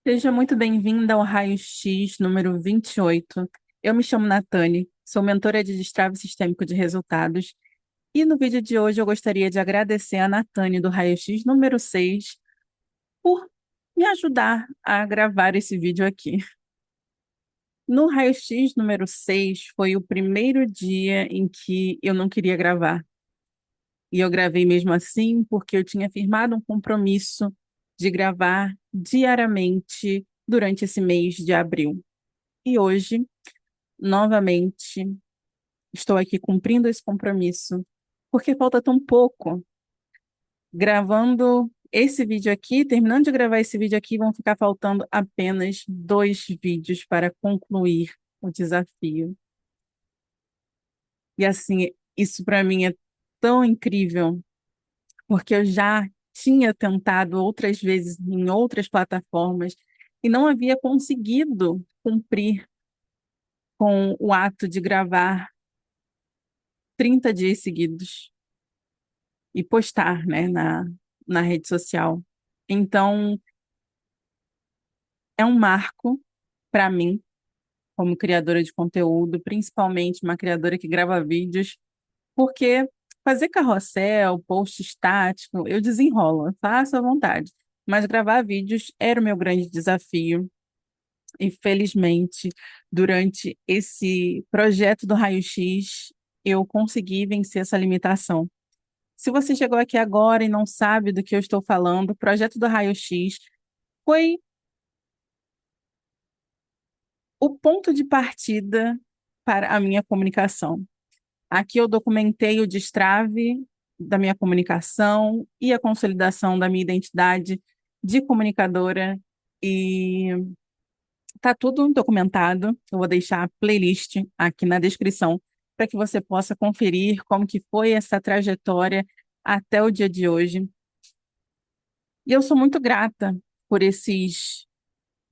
Seja muito bem-vinda ao Raio X número 28. Eu me chamo Natane, sou mentora de destrave sistêmico de resultados e no vídeo de hoje eu gostaria de agradecer a Natane do Raio X número 6 por me ajudar a gravar esse vídeo aqui. No Raio X número 6 foi o primeiro dia em que eu não queria gravar. E eu gravei mesmo assim porque eu tinha firmado um compromisso de gravar diariamente durante esse mês de abril. E hoje, novamente, estou aqui cumprindo esse compromisso, porque falta tão pouco. Gravando esse vídeo aqui, terminando de gravar esse vídeo aqui, vão ficar faltando apenas 2 vídeos para concluir o desafio. E assim, isso para mim é tão incrível, porque eu já tinha tentado outras vezes em outras plataformas e não havia conseguido cumprir com o ato de gravar 30 dias seguidos e postar, né, na rede social. Então, é um marco para mim, como criadora de conteúdo, principalmente uma criadora que grava vídeos, porque fazer carrossel, post estático, eu desenrolo, eu faço à vontade. Mas gravar vídeos era o meu grande desafio. E felizmente, durante esse projeto do Raio X, eu consegui vencer essa limitação. Se você chegou aqui agora e não sabe do que eu estou falando, o projeto do Raio X foi o ponto de partida para a minha comunicação. Aqui eu documentei o destrave da minha comunicação e a consolidação da minha identidade de comunicadora e está tudo documentado. Eu vou deixar a playlist aqui na descrição para que você possa conferir como que foi essa trajetória até o dia de hoje. E eu sou muito grata por esses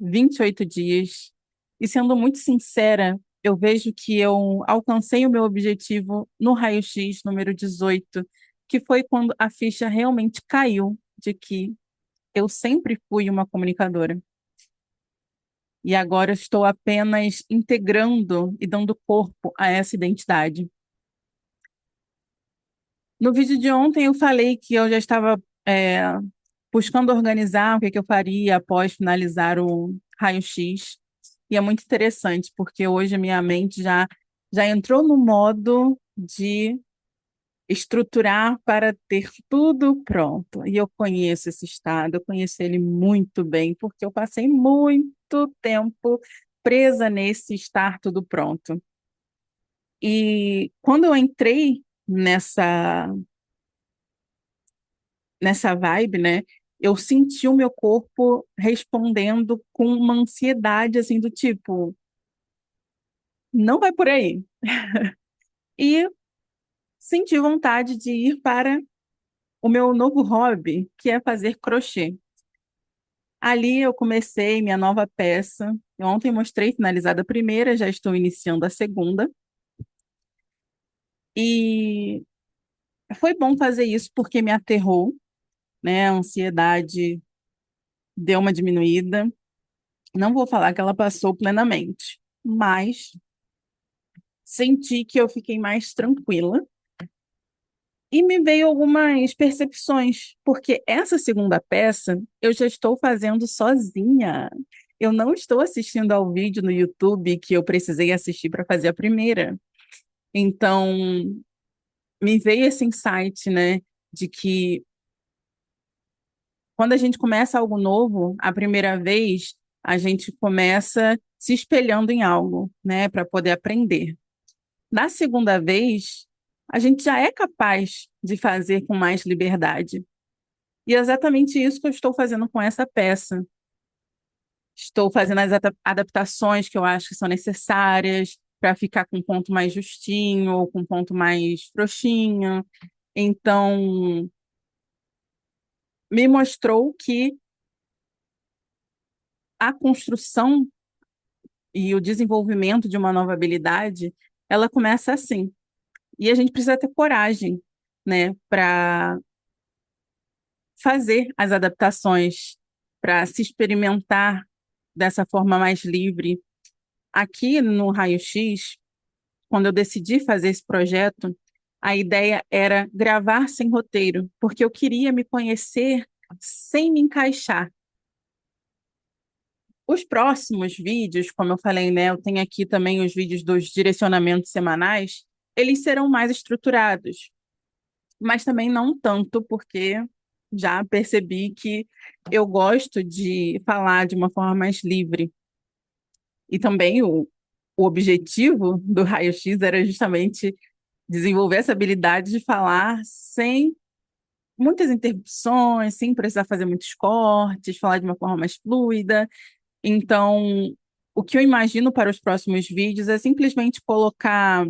28 dias. E sendo muito sincera, eu vejo que eu alcancei o meu objetivo no raio-x número 18, que foi quando a ficha realmente caiu de que eu sempre fui uma comunicadora. E agora eu estou apenas integrando e dando corpo a essa identidade. No vídeo de ontem eu falei que eu já estava buscando organizar o que que eu faria após finalizar o raio-x. E é muito interessante, porque hoje a minha mente já entrou no modo de estruturar para ter tudo pronto. E eu conheço esse estado, eu conheço ele muito bem, porque eu passei muito tempo presa nesse estar tudo pronto. E quando eu entrei nessa vibe, né, eu senti o meu corpo respondendo com uma ansiedade assim do tipo, não vai por aí. E senti vontade de ir para o meu novo hobby, que é fazer crochê. Ali eu comecei minha nova peça. Eu ontem mostrei finalizada a primeira, já estou iniciando a segunda. E foi bom fazer isso porque me aterrou, né? A ansiedade deu uma diminuída. Não vou falar que ela passou plenamente, mas senti que eu fiquei mais tranquila. E me veio algumas percepções, porque essa segunda peça eu já estou fazendo sozinha. Eu não estou assistindo ao vídeo no YouTube que eu precisei assistir para fazer a primeira. Então, me veio esse insight, né, de que quando a gente começa algo novo, a primeira vez, a gente começa se espelhando em algo, né, para poder aprender. Na segunda vez, a gente já é capaz de fazer com mais liberdade. E é exatamente isso que eu estou fazendo com essa peça. Estou fazendo as adaptações que eu acho que são necessárias para ficar com um ponto mais justinho ou com um ponto mais frouxinho. Então, me mostrou que a construção e o desenvolvimento de uma nova habilidade, ela começa assim. E a gente precisa ter coragem, né, para fazer as adaptações, para se experimentar dessa forma mais livre. Aqui no Raio X, quando eu decidi fazer esse projeto, a ideia era gravar sem roteiro, porque eu queria me conhecer sem me encaixar. Os próximos vídeos, como eu falei, né, eu tenho aqui também os vídeos dos direcionamentos semanais, eles serão mais estruturados, mas também não tanto, porque já percebi que eu gosto de falar de uma forma mais livre. E também o objetivo do raio-x era justamente desenvolver essa habilidade de falar sem muitas interrupções, sem precisar fazer muitos cortes, falar de uma forma mais fluida. Então, o que eu imagino para os próximos vídeos é simplesmente colocar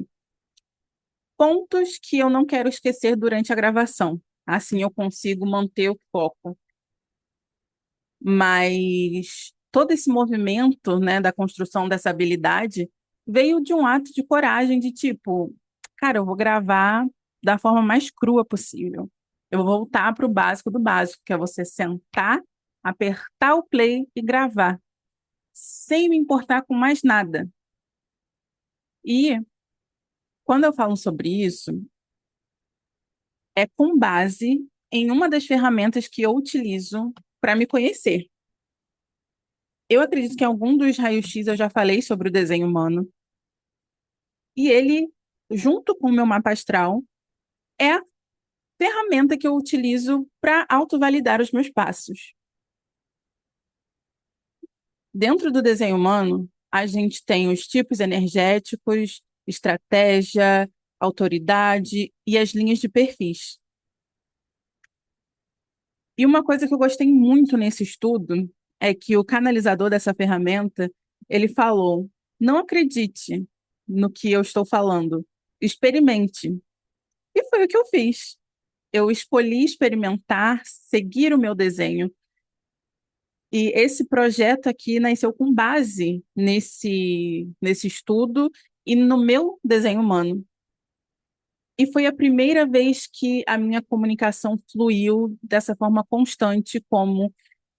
pontos que eu não quero esquecer durante a gravação. Assim eu consigo manter o foco. Mas todo esse movimento, né, da construção dessa habilidade veio de um ato de coragem, de tipo, cara, eu vou gravar da forma mais crua possível. Eu vou voltar para o básico do básico, que é você sentar, apertar o play e gravar, sem me importar com mais nada. E quando eu falo sobre isso, é com base em uma das ferramentas que eu utilizo para me conhecer. Eu acredito que em algum dos raios-x eu já falei sobre o desenho humano. E ele, junto com o meu mapa astral, é a ferramenta que eu utilizo para autovalidar os meus passos. Dentro do desenho humano, a gente tem os tipos energéticos, estratégia, autoridade e as linhas de perfis. E uma coisa que eu gostei muito nesse estudo é que o canalizador dessa ferramenta, ele falou: não acredite no que eu estou falando, experimente. E foi o que eu fiz. Eu escolhi experimentar, seguir o meu desenho. E esse projeto aqui nasceu com base nesse estudo e no meu desenho humano. E foi a primeira vez que a minha comunicação fluiu dessa forma constante, como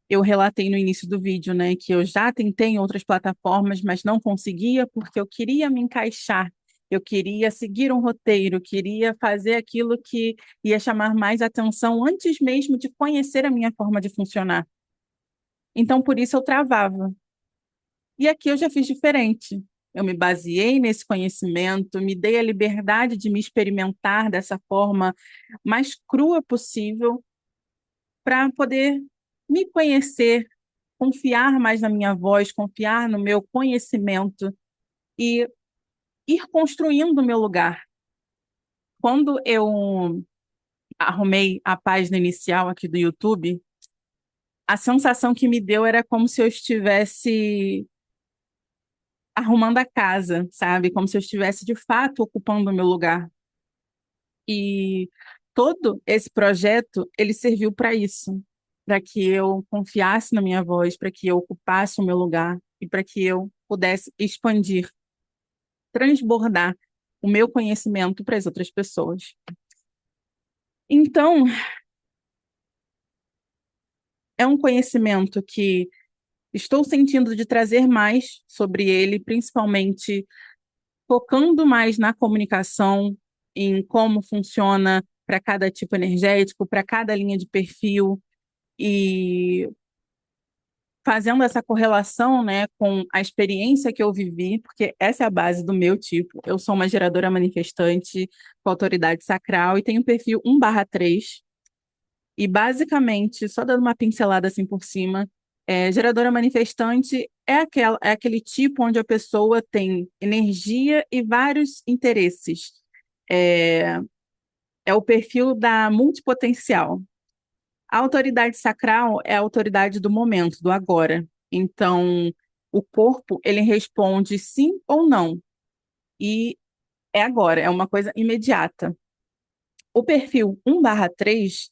eu relatei no início do vídeo, né? Que eu já tentei em outras plataformas, mas não conseguia porque eu queria me encaixar. Eu queria seguir um roteiro, queria fazer aquilo que ia chamar mais atenção antes mesmo de conhecer a minha forma de funcionar. Então, por isso eu travava. E aqui eu já fiz diferente. Eu me baseei nesse conhecimento, me dei a liberdade de me experimentar dessa forma mais crua possível para poder me conhecer, confiar mais na minha voz, confiar no meu conhecimento e ir construindo o meu lugar. Quando eu arrumei a página inicial aqui do YouTube, a sensação que me deu era como se eu estivesse arrumando a casa, sabe? Como se eu estivesse de fato ocupando o meu lugar. E todo esse projeto, ele serviu para isso, para que eu confiasse na minha voz, para que eu ocupasse o meu lugar e para que eu pudesse expandir, transbordar o meu conhecimento para as outras pessoas. Então, é um conhecimento que estou sentindo de trazer mais sobre ele, principalmente focando mais na comunicação, em como funciona para cada tipo energético, para cada linha de perfil, e fazendo essa correlação, né, com a experiência que eu vivi, porque essa é a base do meu tipo. Eu sou uma geradora manifestante com autoridade sacral e tenho perfil 1/3. E basicamente, só dando uma pincelada assim por cima, geradora manifestante é aquele tipo onde a pessoa tem energia e vários interesses. É, é o perfil da multipotencial. A autoridade sacral é a autoridade do momento, do agora. Então, o corpo, ele responde sim ou não. E é agora, é uma coisa imediata. O perfil 1/3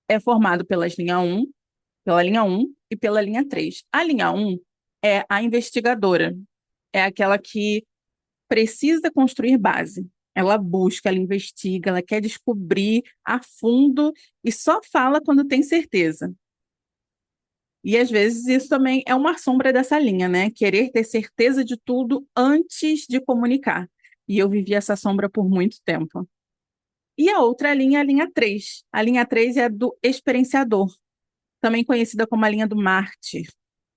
é formado pela linha um e pela linha 3. A linha um é a investigadora, é aquela que precisa construir base. Ela busca, ela investiga, ela quer descobrir a fundo e só fala quando tem certeza. E às vezes isso também é uma sombra dessa linha, né? Querer ter certeza de tudo antes de comunicar. E eu vivi essa sombra por muito tempo. E a outra linha é a linha 3. A linha 3 é a do experienciador, também conhecida como a linha do mártir.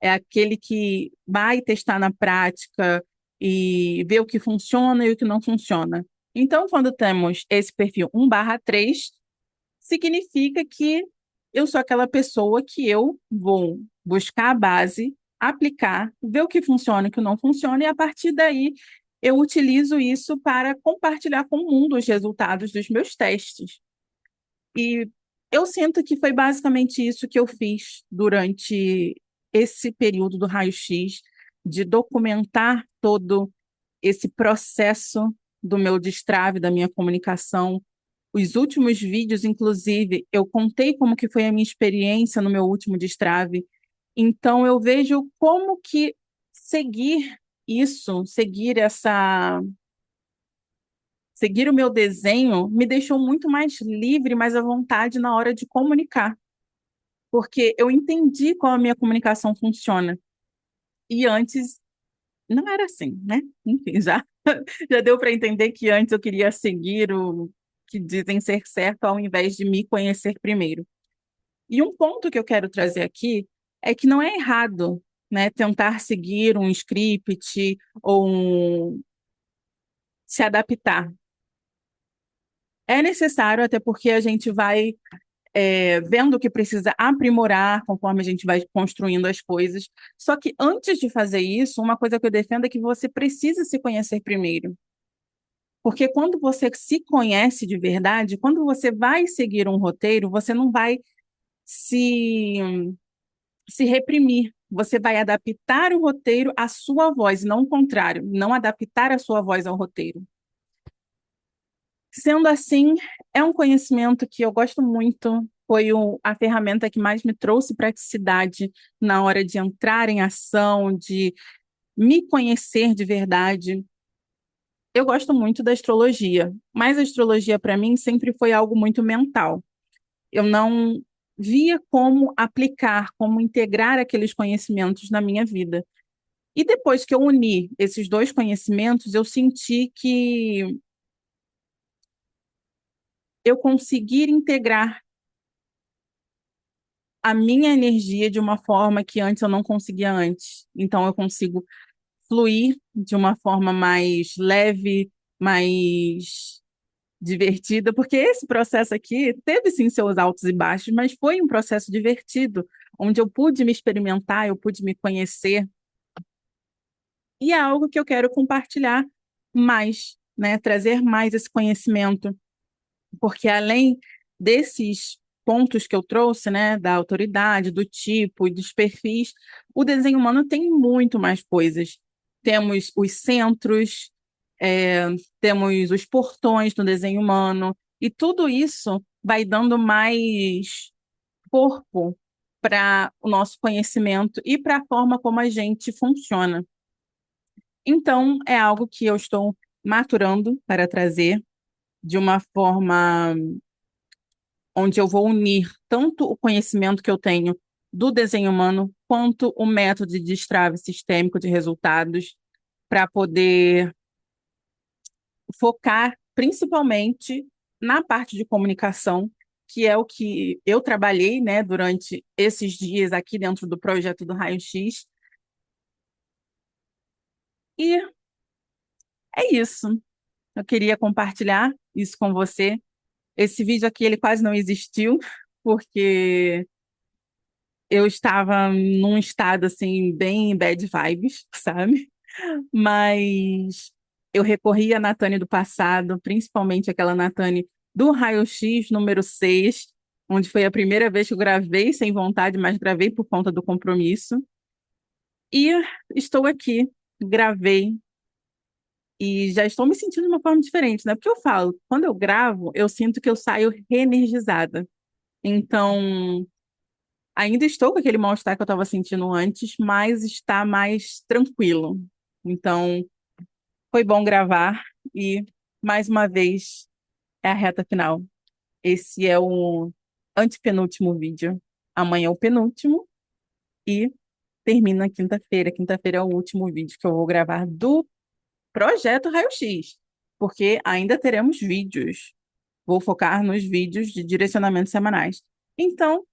É aquele que vai testar na prática e ver o que funciona e o que não funciona. Então, quando temos esse perfil 1/3, significa que eu sou aquela pessoa que eu vou buscar a base, aplicar, ver o que funciona e o que não funciona, e a partir daí eu utilizo isso para compartilhar com o mundo os resultados dos meus testes. E eu sinto que foi basicamente isso que eu fiz durante esse período do raio-x, de documentar todo esse processo do meu destrave, da minha comunicação. Os últimos vídeos, inclusive, eu contei como que foi a minha experiência no meu último destrave. Então eu vejo como que seguir isso, seguir o meu desenho me deixou muito mais livre, mais à vontade na hora de comunicar, porque eu entendi como a minha comunicação funciona. E antes não era assim, né? Enfim, já deu para entender que antes eu queria seguir o que dizem ser certo ao invés de me conhecer primeiro. E um ponto que eu quero trazer aqui é que não é errado, né, tentar seguir um script ou se adaptar. É necessário, até porque a gente vai vendo que precisa aprimorar conforme a gente vai construindo as coisas. Só que antes de fazer isso, uma coisa que eu defendo é que você precisa se conhecer primeiro. Porque quando você se conhece de verdade, quando você vai seguir um roteiro, você não vai se, se reprimir. Você vai adaptar o roteiro à sua voz, não o contrário, não adaptar a sua voz ao roteiro. Sendo assim, é um conhecimento que eu gosto muito, foi a ferramenta que mais me trouxe praticidade na hora de entrar em ação, de me conhecer de verdade. Eu gosto muito da astrologia, mas a astrologia para mim sempre foi algo muito mental. Eu não via como aplicar, como integrar aqueles conhecimentos na minha vida. E depois que eu uni esses dois conhecimentos, eu senti que eu conseguir integrar a minha energia de uma forma que antes eu não conseguia antes. Então eu consigo fluir de uma forma mais leve, mais divertida, porque esse processo aqui teve sim seus altos e baixos, mas foi um processo divertido, onde eu pude me experimentar, eu pude me conhecer, e é algo que eu quero compartilhar mais, né? Trazer mais esse conhecimento, porque além desses pontos que eu trouxe, né, da autoridade, do tipo e dos perfis, o desenho humano tem muito mais coisas. Temos os centros, é, temos os portões no desenho humano, e tudo isso vai dando mais corpo para o nosso conhecimento e para a forma como a gente funciona. Então, é algo que eu estou maturando para trazer de uma forma onde eu vou unir tanto o conhecimento que eu tenho do desenho humano, quanto o método de destrave sistêmico de resultados, para poder focar principalmente na parte de comunicação, que é o que eu trabalhei, né, durante esses dias aqui dentro do projeto do Raio X. E é isso. Eu queria compartilhar isso com você. Esse vídeo aqui, ele quase não existiu, porque eu estava num estado assim bem bad vibes, sabe? Mas eu recorri à Natane do passado, principalmente aquela Natane do raio-x número 6, onde foi a primeira vez que eu gravei sem vontade, mas gravei por conta do compromisso. E estou aqui, gravei e já estou me sentindo de uma forma diferente, né? Porque eu falo, quando eu gravo, eu sinto que eu saio reenergizada. Então, ainda estou com aquele mal-estar que eu estava sentindo antes, mas está mais tranquilo. Então, foi bom gravar e, mais uma vez, é a reta final. Esse é o antepenúltimo vídeo. Amanhã é o penúltimo e termina quinta-feira. Quinta-feira é o último vídeo que eu vou gravar do projeto Raio-X, porque ainda teremos vídeos. Vou focar nos vídeos de direcionamentos semanais. Então,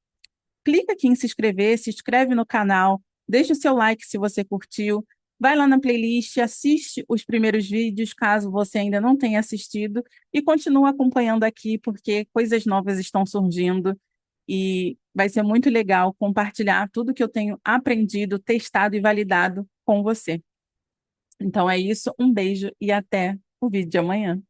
clica aqui em se inscrever, se inscreve no canal, deixa o seu like se você curtiu, vai lá na playlist, assiste os primeiros vídeos, caso você ainda não tenha assistido, e continua acompanhando aqui, porque coisas novas estão surgindo e vai ser muito legal compartilhar tudo que eu tenho aprendido, testado e validado com você. Então é isso, um beijo e até o vídeo de amanhã.